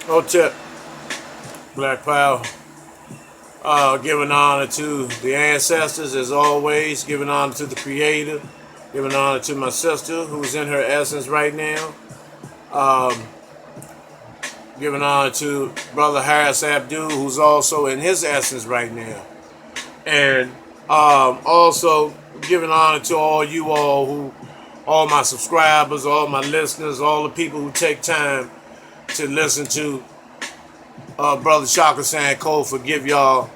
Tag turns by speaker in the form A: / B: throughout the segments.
A: Hotep, Black Power. Giving honor to the ancestors as always, giving honor to the Creator, giving honor to my sister who's in her essence right now, um, giving honor to Brother Harris Abdul who's also in his essence right now, and also giving honor to all my subscribers, all my listeners, all the people who take time to listen to Brother Shaka San Cole for give y'all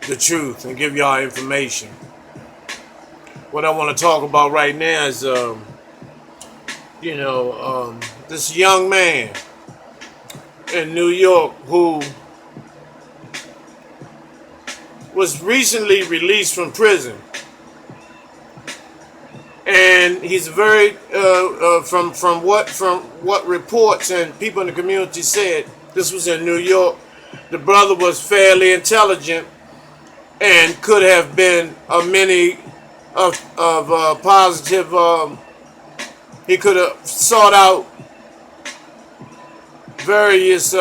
A: the truth and give y'all information. What I want to talk about right now is, this young man in New York who was recently released from prison, and he's very from what reports and people in the community said. This was in New York. The brother was fairly intelligent and could have been a many of positive. He could have sought out various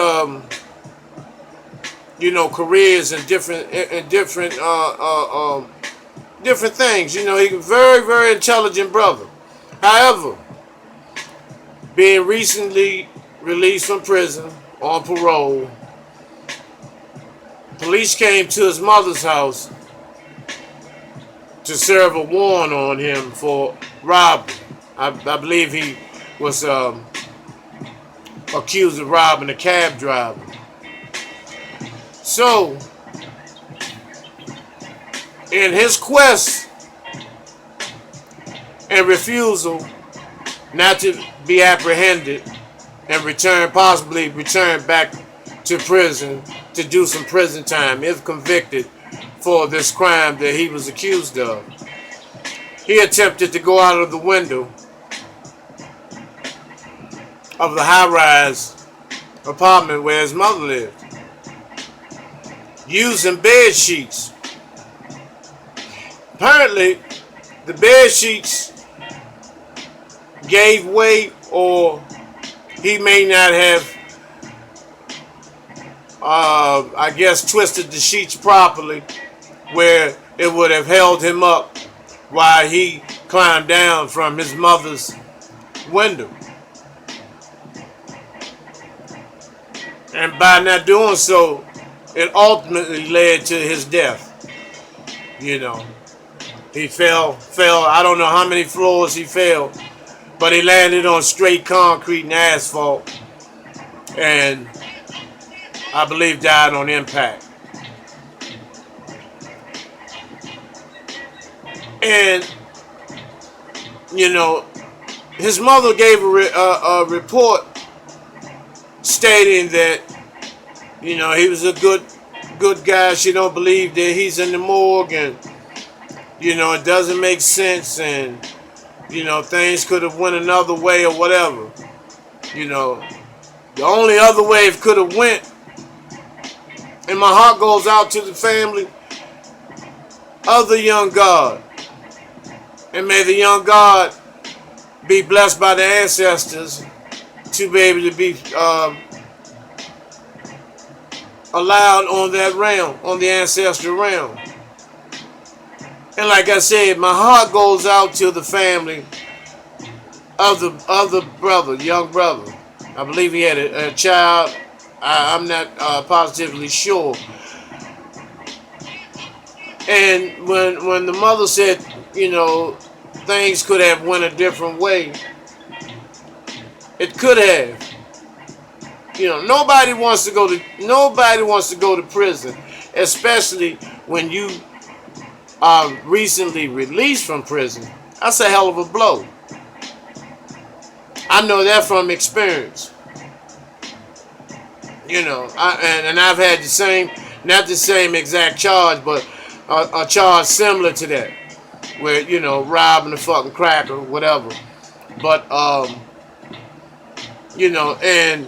A: careers in different things. He's a very, very intelligent brother. However, being recently released from prison on parole, police came to his mother's house to serve a warrant on him for robbery. I believe he was accused of robbing a cab driver. So, in his quest and refusal not to be apprehended and possibly return back to prison to do some prison time if convicted for this crime that he was accused of, he attempted to go out of the window of the high-rise apartment where his mother lived, using bed sheets. Apparently, the bed sheets gave way, or he may not have, twisted the sheets properly where it would have held him up while he climbed down from his mother's window. And by not doing so, it ultimately led to his death. He fell, I don't know how many floors he fell, but he landed on straight concrete and asphalt, and I believe died on impact. And, his mother gave a report stating that, he was a good guy. She don't believe that he's in the morgue, and, it doesn't make sense, and, things could have went another way or whatever. The only other way it could have went, and my heart goes out to the family of the young God. And may the young God be blessed by the ancestors to be able to be allowed on that realm, on the ancestral realm. And like I said, my heart goes out to the family of the brother, young brother. I believe he had a child. I'm not positively sure. And when the mother said, things could have went a different way, it could have. Nobody wants to go to prison, especially when you are recently released from prison. That's a hell of a blow. I know that from experience. And I've had the same, not the same exact charge, but a charge similar to that, where robbing a fucking crack or whatever. But and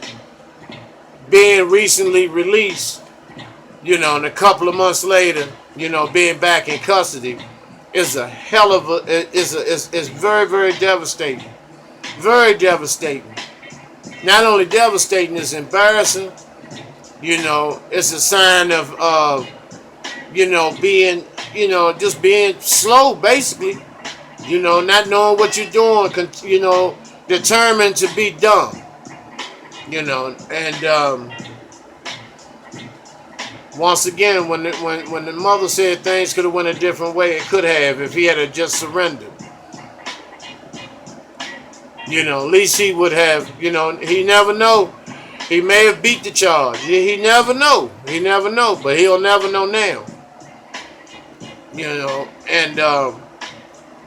A: being recently released, and a couple of months later, being back in custody, is a hell of a is very, very devastating. Very devastating. not only devastating, it's embarrassing. You know, it's a sign of you know, being, you know, just being slow, basically. You know, not knowing what you're doing, you know, determined to be dumb. You know, and once again, when the mother said things could have went a different way, it could have if he had just surrendered. You know, at least he would have. You know, he never know. He may have beat the charge. He never know. He never know. But he'll never know now. You know, and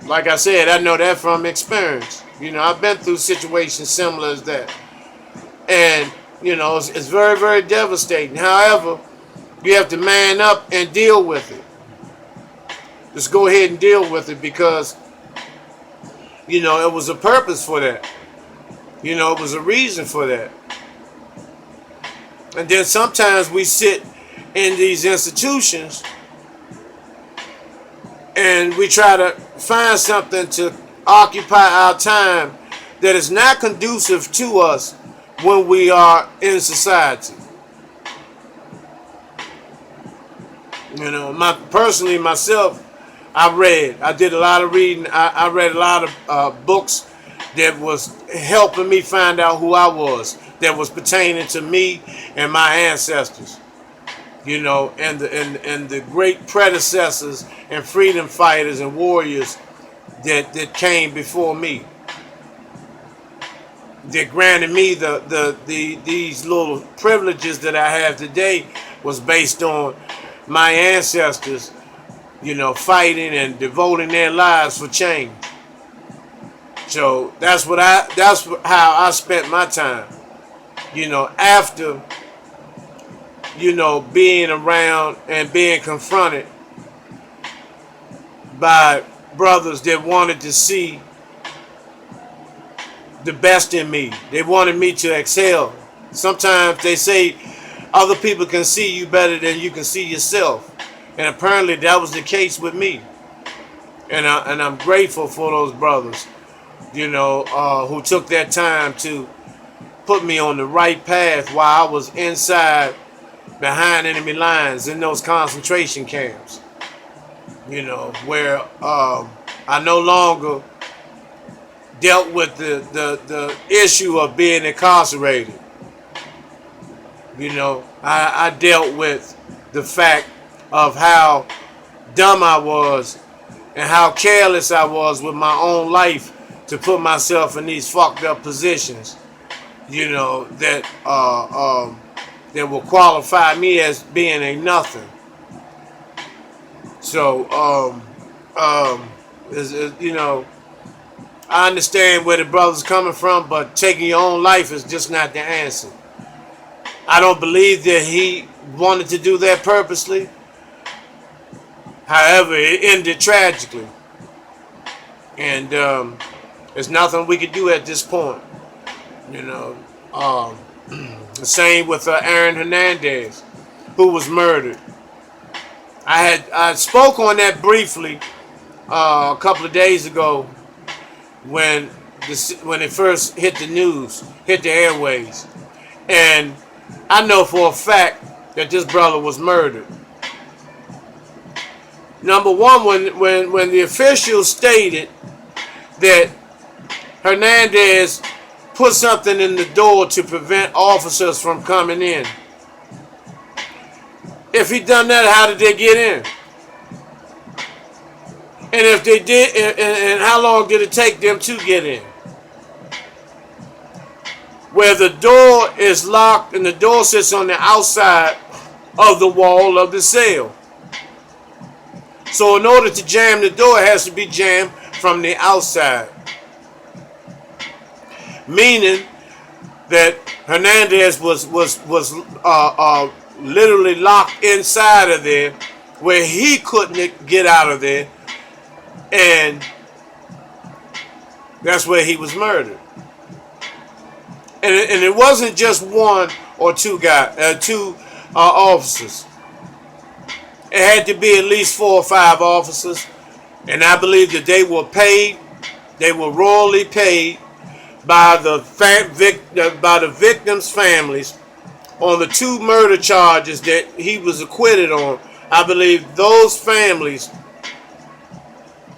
A: like I said, I know that from experience. You know, I've been through situations similar as that, and you know, it's very, very devastating. However, you have to man up and deal with it. Just go ahead and deal with it because, you know, it was a purpose for that. You know, it was a reason for that. And then sometimes we sit in these institutions and we try to find something to occupy our time that is not conducive to us when we are in society. You know, personally myself, I did a lot of reading. I read a lot of books that was helping me find out who I was, that was pertaining to me and my ancestors. You know, and the great predecessors and freedom fighters and warriors that came before me, that granted me these little privileges that I have today, was based on my ancestors, you know, fighting and devoting their lives for change. So that's how I spent my time. You know, after, you know, being around and being confronted by brothers that wanted to see the best in me. They wanted me to excel. Sometimes they say other people can see you better than you can see yourself. And apparently that was the case with me. And I'm grateful for those brothers, you know, who took that time to put me on the right path while I was inside, behind enemy lines in those concentration camps. You know, where I no longer dealt with the issue of being incarcerated. You know, I dealt with the fact of how dumb I was and how careless I was with my own life to put myself in these fucked up positions, you know, that will qualify me as being a nothing. So, you know, I understand where the brother's coming from, but taking your own life is just not the answer. I don't believe that he wanted to do that purposely. However, it ended tragically. And there's nothing we could do at this point. You know, the same with Aaron Hernandez, who was murdered. I spoke on that briefly a couple of days ago when it first hit the news, hit the airways. And I know for a fact that this brother was murdered. Number one, when the officials stated that Hernandez put something in the door to prevent officers from coming in. If he done that, how did they get in? And if they did, and how long did it take them to get in? Where the door is locked and the door sits on the outside of the wall of the cell. So in order to jam the door, it has to be jammed from the outside. Meaning that Hernandez was literally locked inside of there where he couldn't get out of there. And that's where he was murdered. And it wasn't just one or two officers. It had to be at least 4 or 5 officers. And I believe that they were paid. They were royally paid by by the victims' families on the 2 murder charges that he was acquitted on. I believe those families,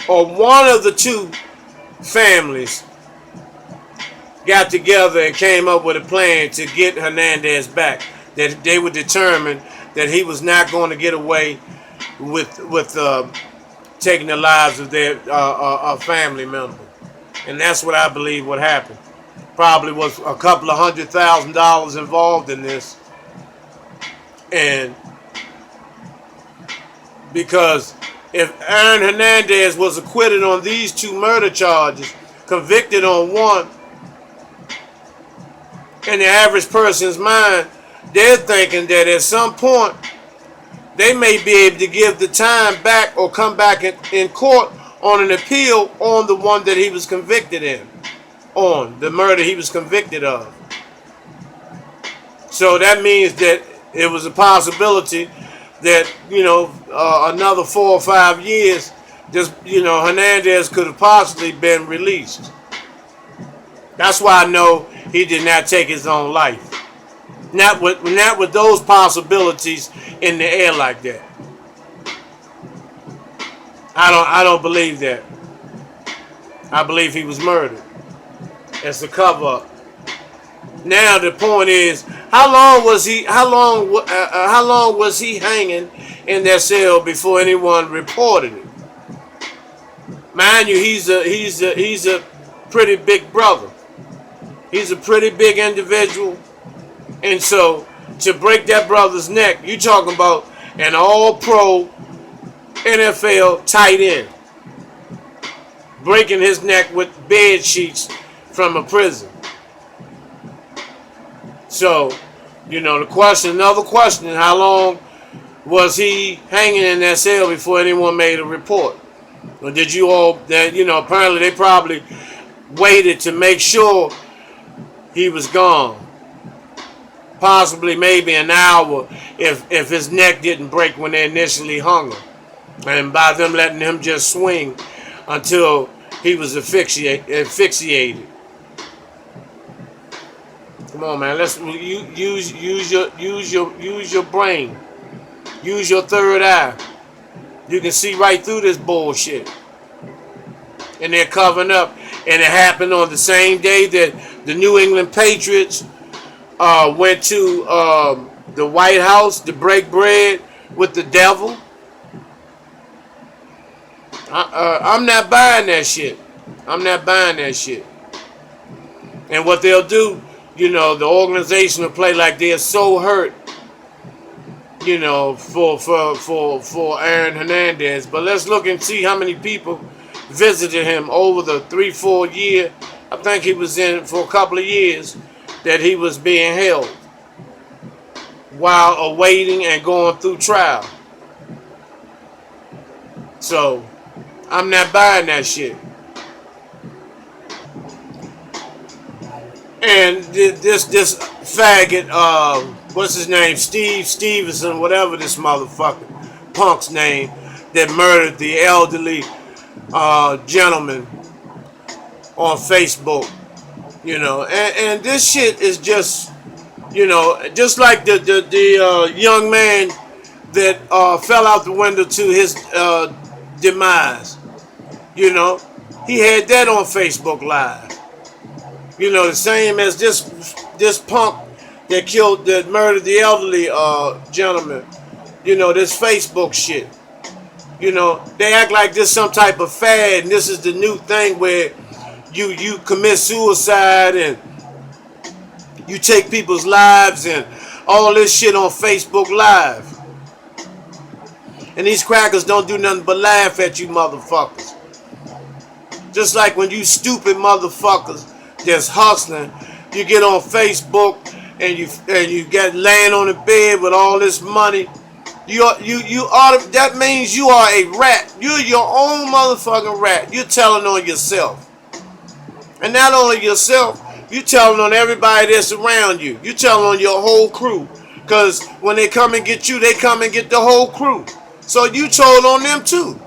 A: or one of the 2 families, got together and came up with a plan to get Hernandez back. That they were determined that he was not going to get away with taking the lives of their family member, and that's what I believe would happen. Probably was a couple of $100,000 involved in this, and because if Aaron Hernandez was acquitted on these 2 murder charges, convicted on one, in the average person's mind, they're thinking that at some point they may be able to give the time back or come back in court on an appeal on the one that he was convicted in, on the murder he was convicted of. So that means that it was a possibility that, another 4 or 5 years, just, Hernandez could have possibly been released. That's why I know he did not take his own life. Not with those possibilities in the air like that. I don't believe that. I believe he was murdered. It's a cover up. Now the point is, how long was he hanging in that cell before anyone reported it? Mind you, he's a pretty big brother. He's a pretty big individual. And so, to break that brother's neck, you talking about an all-pro NFL tight end breaking his neck with bed sheets from a prison. So, another question, how long was he hanging in that cell before anyone made a report? Or did you all, apparently they probably waited to make sure he was gone. Possibly maybe an hour if his neck didn't break when they initially hung him. And by them letting him just swing until he was asphyxiated. Come on, man. Let's use your brain. Use your third eye. You can see right through this bullshit. And they're covering up. And it happened on the same day that the New England Patriots went to the White House to break bread with the devil. I'm not buying that shit. I'm not buying that shit. And what they'll do, the organization will play like they're so hurt, for Aaron Hernandez. But let's look and see how many people visited him over the 3-4 year. I think he was in for a couple of years that he was being held while awaiting and going through trial. So I'm not buying that shit. And this faggot, what's his name, Steve Stevenson, whatever this motherfucker punk's name, that murdered the elderly gentleman on Facebook, and this shit is just, just like the young man that fell out the window to his demise. He had that on Facebook Live. The same as this punk that murdered the elderly gentleman. This Facebook shit. They act like this some type of fad, and this is the new thing where you commit suicide and you take people's lives and all this shit on Facebook Live. And these crackers don't do nothing but laugh at you motherfuckers. Just like when you stupid motherfuckers that's hustling, you get on Facebook and you get laying on the bed with all this money. That means you are a rat. You're your own motherfucking rat. You're telling on yourself. And not only yourself, you're telling on everybody that's around you. You're telling on your whole crew. Because when they come and get you, they come and get the whole crew. So you told on them too.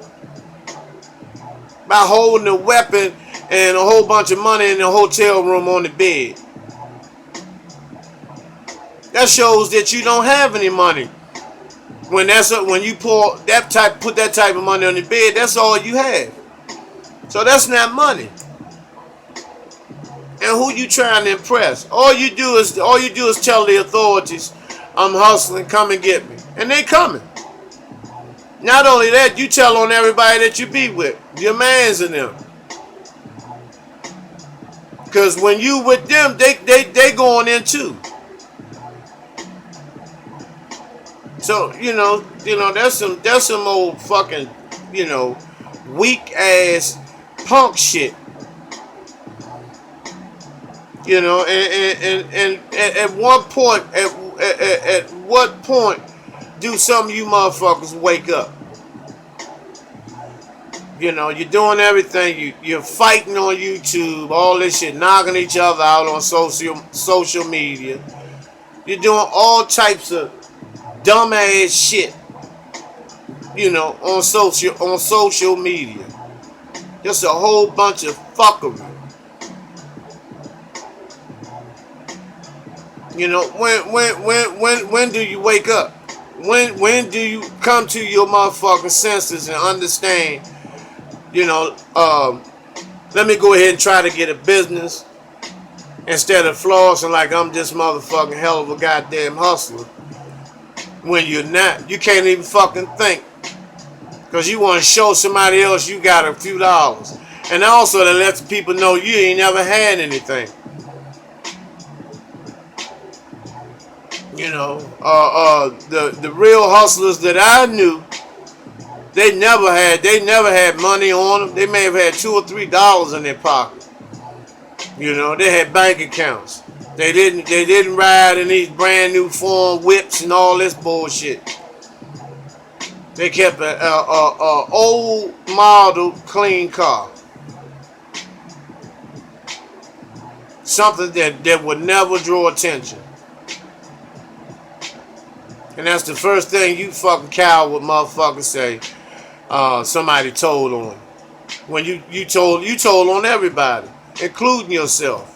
A: By holding a weapon and a whole bunch of money in the hotel room on the bed. That shows that you don't have any money. When you put that type of money on the bed, that's all you have. So that's not money. And who you trying to impress? All you do is tell the authorities, I'm hustling, come and get me. And they coming. Not only that, you tell on everybody that you be with, your mans and them. Because when you with them, they going in too. So, that's some old fucking, weak ass punk shit. And at what point do some of you motherfuckers wake up? You're doing everything. You're fighting on YouTube, all this shit, knocking each other out on social media. You're doing all types of dumbass shit, on social media. Just a whole bunch of fuckery. When do you wake up? When do you come to your motherfucking senses and understand, let me go ahead and try to get a business instead of flossing like I'm this motherfucking hell of a goddamn hustler. When you're not, you can't even fucking think. Because you want to show somebody else you got a few dollars. And also to let the people know you ain't never had anything. The real hustlers that I knew, they never had money on them. They may have had $2 or $3 in their pocket. They had bank accounts. They didn't ride in these brand new foreign whips and all this bullshit. They kept a old model clean car. Something that would never draw attention. And that's the first thing you fucking coward motherfuckers say. Somebody told on. When you told on everybody, including yourself.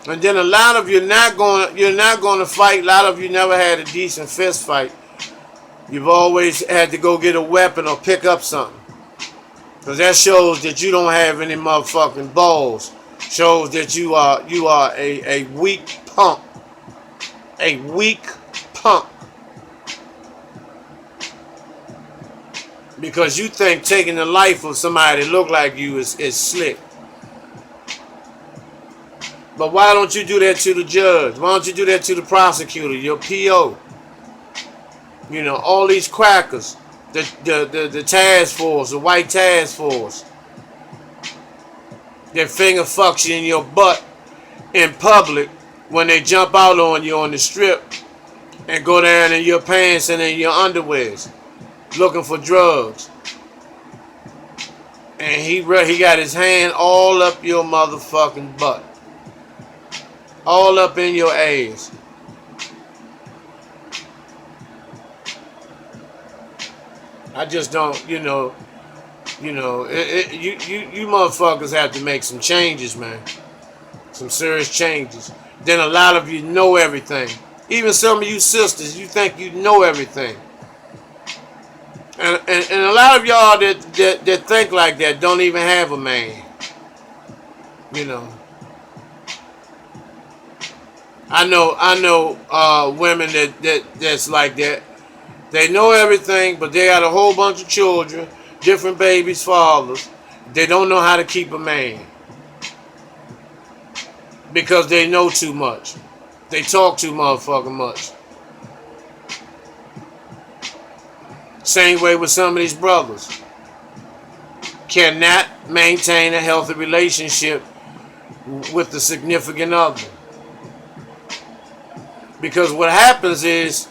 A: And then a lot of you're not going to fight. A lot of you never had a decent fist fight. You've always had to go get a weapon or pick up something. Because that shows that you don't have any motherfucking balls. Shows that you are a weak punk. A weak punk. Because you think taking the life of somebody that look like you is slick. But why don't you do that to the judge? Why don't you do that to the prosecutor, your PO? All these crackers, the task force, the white task force. Their finger fucks you in your butt in public when they jump out on you on the strip and go down in your pants and in your underwears looking for drugs. And he got his hand all up your motherfucking butt. All up in your ass. I just don't, you motherfuckers have to make some changes, man. Some serious changes. Then a lot of you know everything. Even some of you sisters, you think you know everything. And a lot of y'all that think like that don't even have a man. I know women that's like that. They know everything, but they got a whole bunch of children, different babies, fathers. They don't know how to keep a man. Because they know too much. They talk too motherfucking much. Same way with some of these brothers. Cannot maintain a healthy relationship with the significant other. Because what happens is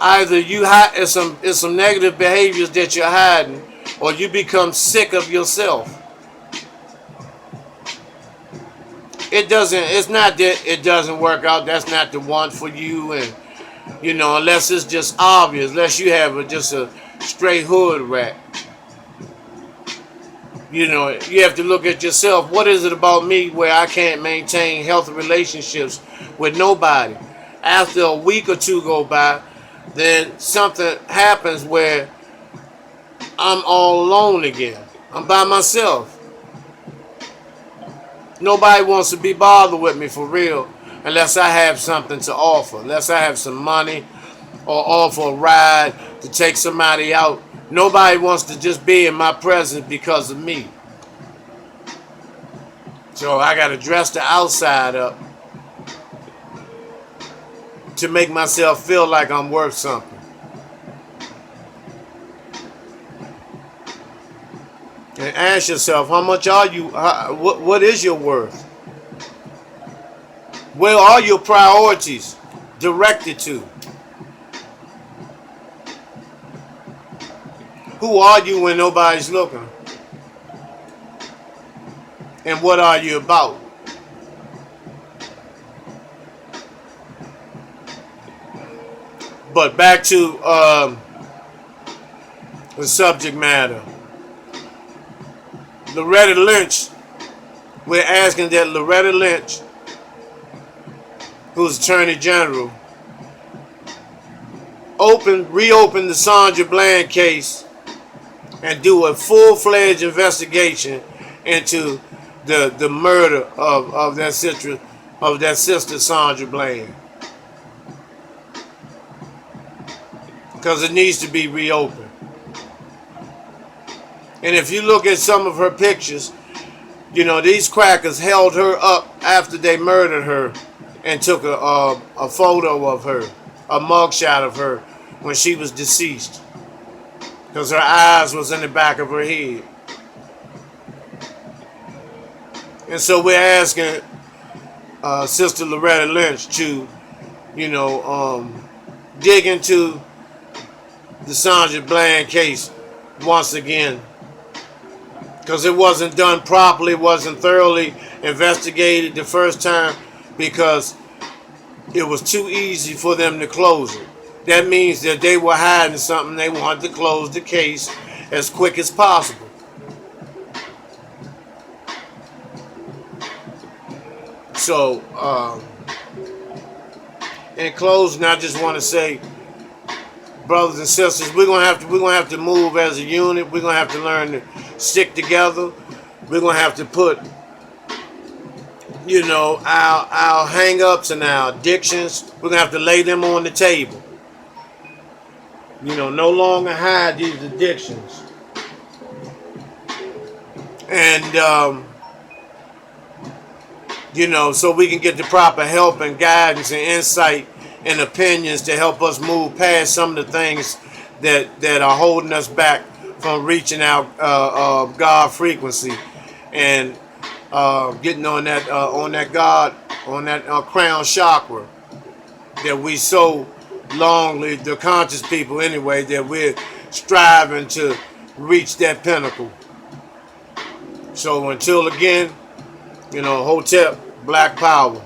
A: either you hide it's some negative behaviors that you're hiding, or you become sick of yourself. It's not that it doesn't work out, that's not the one for you, and You know, unless it's just obvious, unless you have just a straight hood rat. You know, you have to look at yourself. What is it about me where I can't maintain healthy relationships with nobody? After a week or two go by, then something happens where I'm all alone again. I'm by myself. Nobody wants to be bothered with me for real unless I have something to offer, unless I have some money or offer a ride to take somebody out. Nobody wants to just be in my presence because of me. So I got to dress the outside up to make myself feel like I'm worth something. And ask yourself, how much are you, what is your worth? Where are your priorities directed to? Who are you when nobody's looking? And what are you about? But back to the subject matter. Loretta Lynch, we're asking that Loretta Lynch, who's Attorney General, reopen the Sandra Bland case and do a full-fledged investigation into the murder of that sister Sandra Bland. Because it needs to be reopened. And if you look at some of her pictures, you know, these crackers held her up after they murdered her and took a photo of her, a mugshot of her when she was deceased. Because her eyes was in the back of her head. And so we're asking Sister Loretta Lynch to, you know, dig into the Sandra Bland case once again. Because it wasn't done properly, wasn't thoroughly investigated the first time, because it was too easy for them to close it. That means that they were hiding something. They wanted to close the case as quick as possible. So, in closing, I just want to say, brothers and sisters, we're gonna have to move as a unit. We're gonna have to learn to stick together. We're gonna have to put, you know, our hang-ups and our addictions. We're gonna have to lay them on the table. You know, no longer hide these addictions. And you know, so we can get the proper help and guidance and insight and opinions to help us move past some of the things that are holding us back from reaching our God frequency and getting on that crown chakra that we so longly, the conscious people anyway, that we're striving to reach that pinnacle. So until again, you know, Hotep, Black Power.